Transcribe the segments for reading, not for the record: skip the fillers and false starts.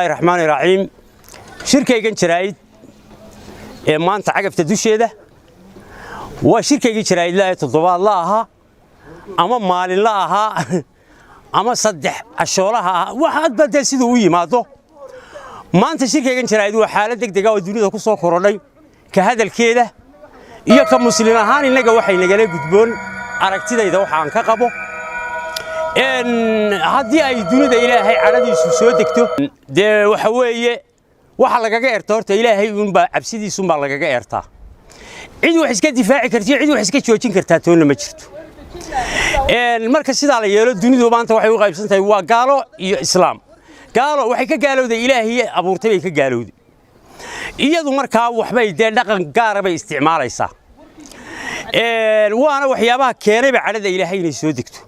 الرحمن الرحيم شركة جرايد ما أنت عقب تدوشي ده وشركة جرايد لا تضبط لها أما مال لها أما صدح الشغلها واحد بدل سيدوي ما ده ما أنت شركة جرايد وحالتك دقاوة الدنيا كوسو كوروني كهذا الكيده iyo ka muslimiin ahaan inaga waxay nagala gudboon aragtidayda waxaan ka qabo haddii ay dunida ilaahay caladiisu soo degto dee waxa weeye waxa lagaga eerto horta ilaahay uun baa cabsidiisu baa lagaga eertaa cid wax iska difaaci kartaa cid wax iska joojin kartaa toona ma jirto marka sidaa la yeelo dunidu maanta waxay u qaybsan tahay waa gaalo iyo islaam gaalo waxay ka gaalowday ilaahay abuurtay bay ka gaalowday iyadu markaa waxbay dee dhaqan gaar ah bay isticmaalaysaa waana waxyaabaha keenayba calada ilaahay inay soo degto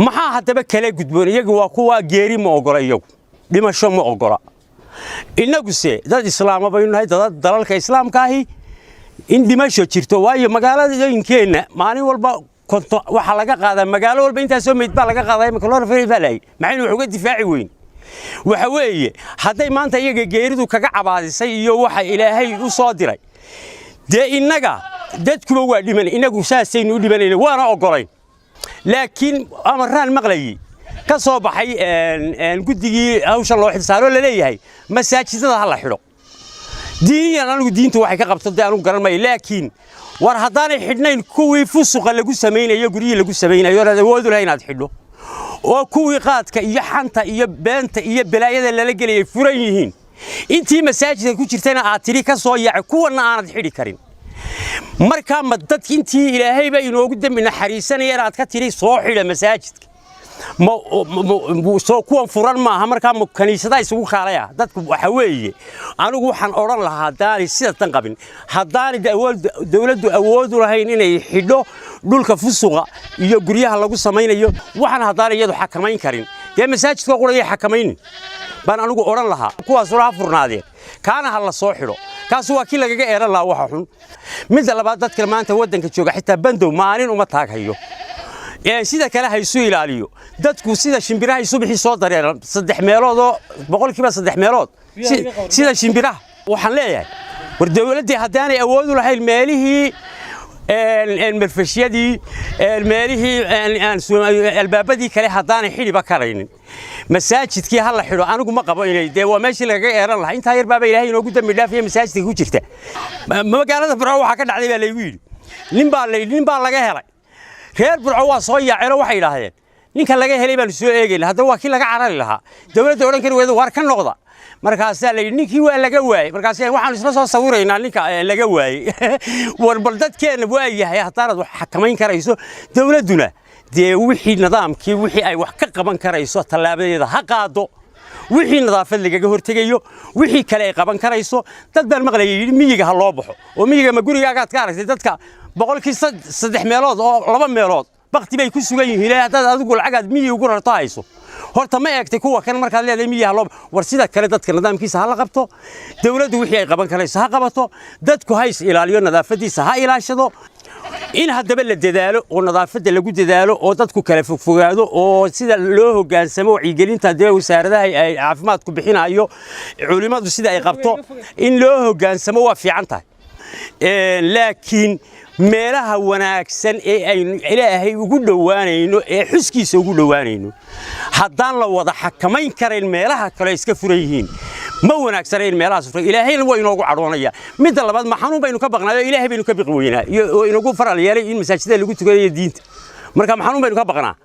maxaa haddaba kala gudboon iyagu waa kuwa geeri ma ogola iyagu dhimasho ma ogola inaguse dad islaama baynu nahay dad dalalka islaamka ahi in dhimasho jirto waayo magaaladooyinkeena maalin walba waxa laga qaadaa magaalo walba inta soo meyd baa laga qaaday ma kala fariifalay maxaynu wax uga difaaci weyn waxa weeye haday maanta iyaga geeridu kaga cabaadisay iyo waxa ilaahay u soo diray dee inaga dadkuba waa dhiman inagu saasaynu u dhimanayna waana ogolayn laakiin amaraan maqlayay ka soo baxay guddigii hawshan loo xilsaaro la leeyahay masaajidada ha la xidho diiniyan anigu diintu waxay ka qabto dee anigu garan maayo laakiin war haddaanay xidhnayn kuwii fusuqa lagu samaynayo guriyii lagu samaynayo awood u lahayn inaad xidho oo kuwii qaadka iyo xanta iyo beenta iyo balaayada lala geliyay furan yihiin intii masaajidka ku jirtayna aad tiri ka soo yaacay kuwana aanad xidhi karin marka ma dadka intii ilaahay ba inoogu dambi naxariisanayeen aad ka tiri soo xidha masaajidka soo kuwan furan maaha markaa kaniisada isugu kaalaya dadku waxa weeye anigu waxaan oran lahaa daani sida tan qabin haddaanay dawladdu awood u lahayn inay xidho dhulka fusuqa iyo guryaha lagu samaynayo waxaan haddaanay iyadu xakamayn karin dee masaajidka quraya xakamaynin baan anigu oran lahaa kuwaas la furnaadeen kaana hal la soo xidho kaas waa kii lagaga eeran lahaa waxa xun mid labaad dadka maanta wadanka jooga xitaa bandow maalin uma taaghayo sida kale haysu ilaaliyo dadku sida shimbiraha subaxii soo dareeran 3 meelood oo boqolkiiba 3 meelood sida shimbiraha waxaan leeyahay war dawladda haddaanay awood u lahayn meelihii marfashiyadii meelihii albaabadii kale haddaanay xidhiba karaynin masaajidkii hal la xidho anigu ma qabo inay dee waa meeshii lagaga eeran lahaa intaa yar baaba ilaahay inoogu dambi dhaafaya masaajidka ku jirta magaalada Burco waxa ka dhacday baa laygu yiri nin baa laga helay reer Burco waa soo yaaceen waxay yiraahdeen ninka laga helay baan soo eegay hadda waa kii laga carari lahaa dawladda oran kari weedo war ka noqda markaas la ninkii waa laga waayay markaas waxaan isla soo sawiraynaa ninka laga waayay war bal dadkeena waa yahay hadaanad wax xakamayn karayso dawladuna dee wixii nidaamkii wixii ay wax ka qaban karayso talaabadeeda ha qaado wixii nadaafad lagaga hortagayo wixii kale ay qaban karayso dad baan maqlayay miyiga ha loo baxo oo miyiga ma gurigaaga aad ka aragtay dadka boqolkiiba 3 meelood oo 2 meelood waqti bay ku sugan yihiin hadda adigu lacagaad miyi ugu rarto hayso horta ma eegtay kuwa kan markaad leedahay miyi ha loo war sida kale dadka nidaamkiisa ha la qabto dawladdu wixii ay qaban karayso ha qabato dadku hays ilaaliyo nadaafadiisa ha ilaashado in haddaba la dadaalo oo nadaafada lagu dadaalo oo dadku kala fogfogaado oo sida loo hogaansamo wacyigelinta dee wasaaradaha ay caafimaadku bixinayo culimadu sida ay qabto in loo hogaansamo waa fiican tahay laakiin meelaha wanaagsan ee ay ilaahay ugu dhawaanayno ee xuskiisa ugu dhawaanayno haddaan la wada xakamayn karin meelaha kale iska furan yihiin ma wanaagsaneen meelahaas furan ilaahayna waa inoogu cadhoonaya mid labaad ma xanuun baynu ka baqnaayo ilaahay baynu ka biqi weynaa iyo inagu faral yeelay in masaajidada lagu tukado diinta marka ma xanuun baynu ka baqnaa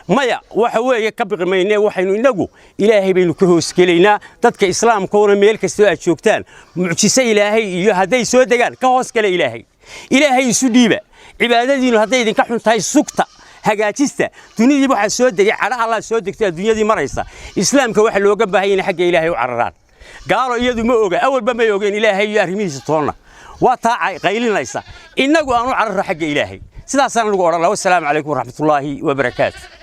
maya waxa weeye ka biqi maynee waxaynu inagu ilaahay baynu ka hoos gelaynaa dadka islaamkoona meel kasta aad joogtaan mucjiso ilaahay iyo haday soo degaan ka hoos gala ilaahay isu dhiiba cibaadadiinu haday idinka xun tahay sugta hagaajista dunidii waxa soo degay cala Allah soo degtay dunyadii maraysa islaamka waxa looga baahan yahay xagga ilaahay u cararaan gaalo iyadu ma oga awalba ma ogeen ilaahay iyo arrimihiisa toona waa taa qaylinaysa inagu aanu cararo xagga ilaahay sidaas aan ugu oran lahaa. Wassalaamu alaykum wa rahmatullaahi wa barakaatuh.